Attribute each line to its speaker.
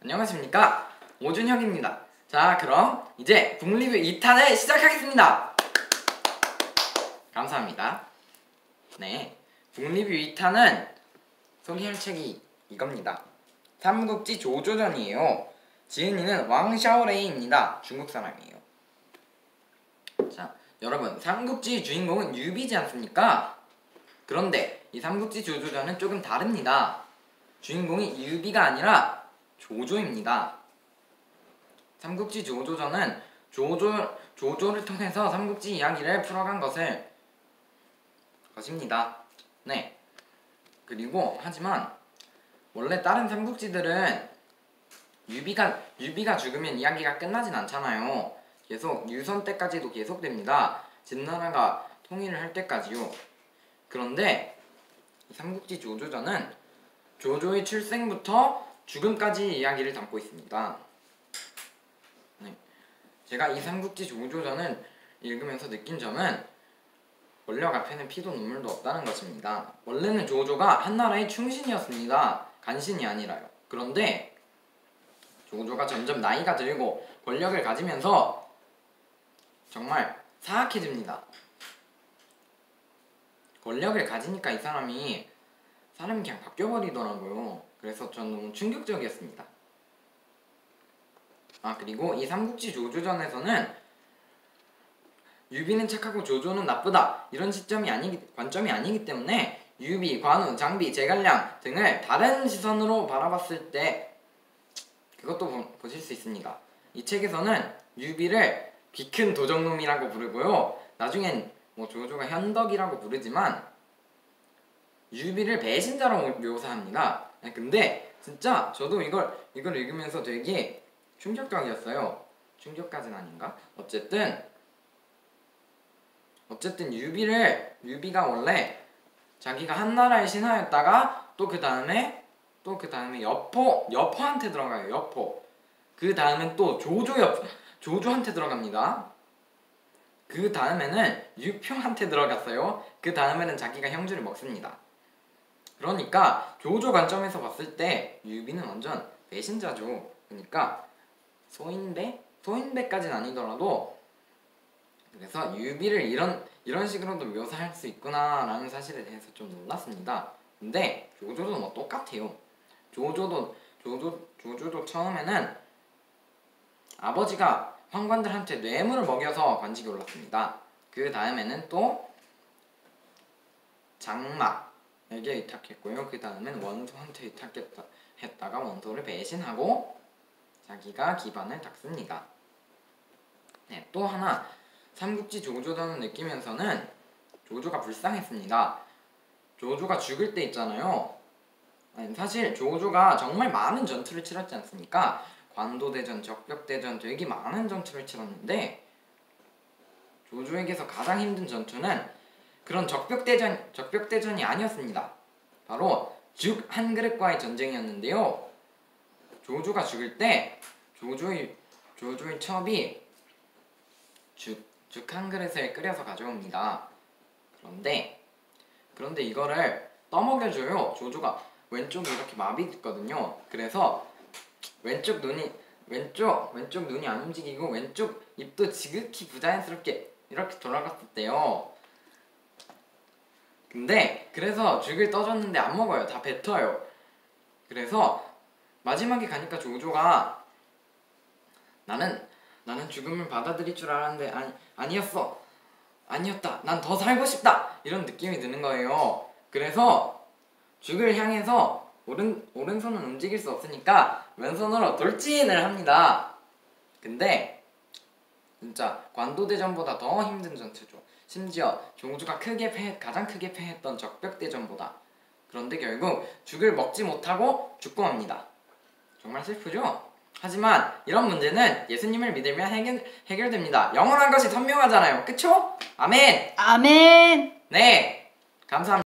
Speaker 1: 안녕하십니까, 오준혁입니다. 자, 그럼 이제 북리뷰 2탄을 시작하겠습니다. 감사합니다. 네, 북리뷰 2탄은 소개할 책이 이겁니다. 삼국지 조조전이에요. 지은이는 왕샤오레이입니다. 중국 사람이에요. 자, 여러분, 삼국지 주인공은 유비지 않습니까? 그런데 이 삼국지 조조전은 조금 다릅니다. 주인공이 유비가 아니라 조조입니다. 삼국지 조조전은 조조를 통해서 삼국지 이야기를 풀어간 것입니다. 네. 그리고 하지만 원래 다른 삼국지들은 유비가 죽으면 이야기가 끝나진 않잖아요. 계속 유선 때까지도 계속됩니다. 진나라가 통일을 할 때까지요. 그런데 삼국지 조조전은 조조의 출생부터 죽음까지 이야기를 담고 있습니다. 네. 제가 이 삼국지 조조전을 읽으면서 느낀 점은 권력 앞에는 피도 눈물도 없다는 것입니다. 원래는 조조가 한나라의 충신이었습니다. 간신이 아니라요. 그런데 조조가 점점 나이가 들고 권력을 가지면서 정말 사악해집니다. 권력을 가지니까 이 사람이 그냥 바뀌어버리더라고요. 그래서 전 너무 충격적이었습니다. 그리고 이 삼국지 조조전에서는 유비는 착하고 조조는 나쁘다 이런 관점이 아니기 때문에 유비, 관우, 장비, 제갈량 등을 다른 시선으로 바라봤을 때 그것도 보실 수 있습니다. 이 책에서는 유비를 귀큰 도적놈이라고 부르고요. 나중엔 조조가 현덕이라고 부르지만 유비를 배신자로 묘사합니다. 근데 진짜 저도 이걸 읽으면서 되게 충격적이었어요. 충격까지는 아닌가? 어쨌든 유비가 원래 자기가 한나라의 신하였다가 또 그 다음에 여포한테 들어가요. 여포. 그 다음엔 또 조조한테 들어갑니다. 그 다음에는 유표한테 들어갔어요. 그 다음에는 자기가 형주를 먹습니다. 그러니까 조조 관점에서 봤을 때 유비는 완전 배신자죠. 그러니까 소인배까지는 아니더라도 그래서 유비를 이런 식으로도 묘사할 수 있구나라는 사실에 대해서 좀 놀랐습니다. 근데 조조도 똑같아요. 조조도 처음에는 아버지가 황관들한테 뇌물을 먹여서 관직에 올랐습니다. 그 다음에는 또 장막에게 의탁했고요. 그 다음엔 원소한테 의탁했다가 원소를 배신하고 자기가 기반을 닦습니다. 네, 또 하나 삼국지 조조전을 느끼면서는 조조가 불쌍했습니다. 조조가 죽을 때 있잖아요. 사실 조조가 정말 많은 전투를 치렀지 않습니까? 관도대전, 적벽대전 되게 많은 전투를 치렀는데 조조에게서 가장 힘든 전투는 그런 적벽대전이 아니었습니다. 바로 죽 한 그릇과의 전쟁이었는데요. 조조가 죽을 때 조조의 첩이 죽 한 그릇을 끓여서 가져옵니다. 그런데 이거를 떠먹여줘요. 조조가 왼쪽이 이렇게 마비됐거든요. 그래서 왼쪽 눈이 안 움직이고 왼쪽 입도 지극히 부자연스럽게 이렇게 돌아갔었대요. 근데 그래서 죽을 떠줬는데 안 먹어요. 다 뱉어요. 그래서 마지막에 가니까 조조가 나는 죽음을 받아들일 줄 알았는데 아니었다. 난 더 살고 싶다. 이런 느낌이 드는 거예요. 그래서 죽을 향해서 오른손은 움직일 수 없으니까 왼손으로 돌진을 합니다. 근데 진짜 관도대전보다 더 힘든 전투죠. 심지어 조조가 가장 크게 패했던 적벽대전보다. 그런데 결국 죽을 먹지 못하고 죽고 맙니다. 정말 슬프죠? 하지만 이런 문제는 예수님을 믿으면 해결됩니다. 영원한 것이 선명하잖아요. 그쵸? 아멘!
Speaker 2: 아멘!
Speaker 1: 네! 감사합니다.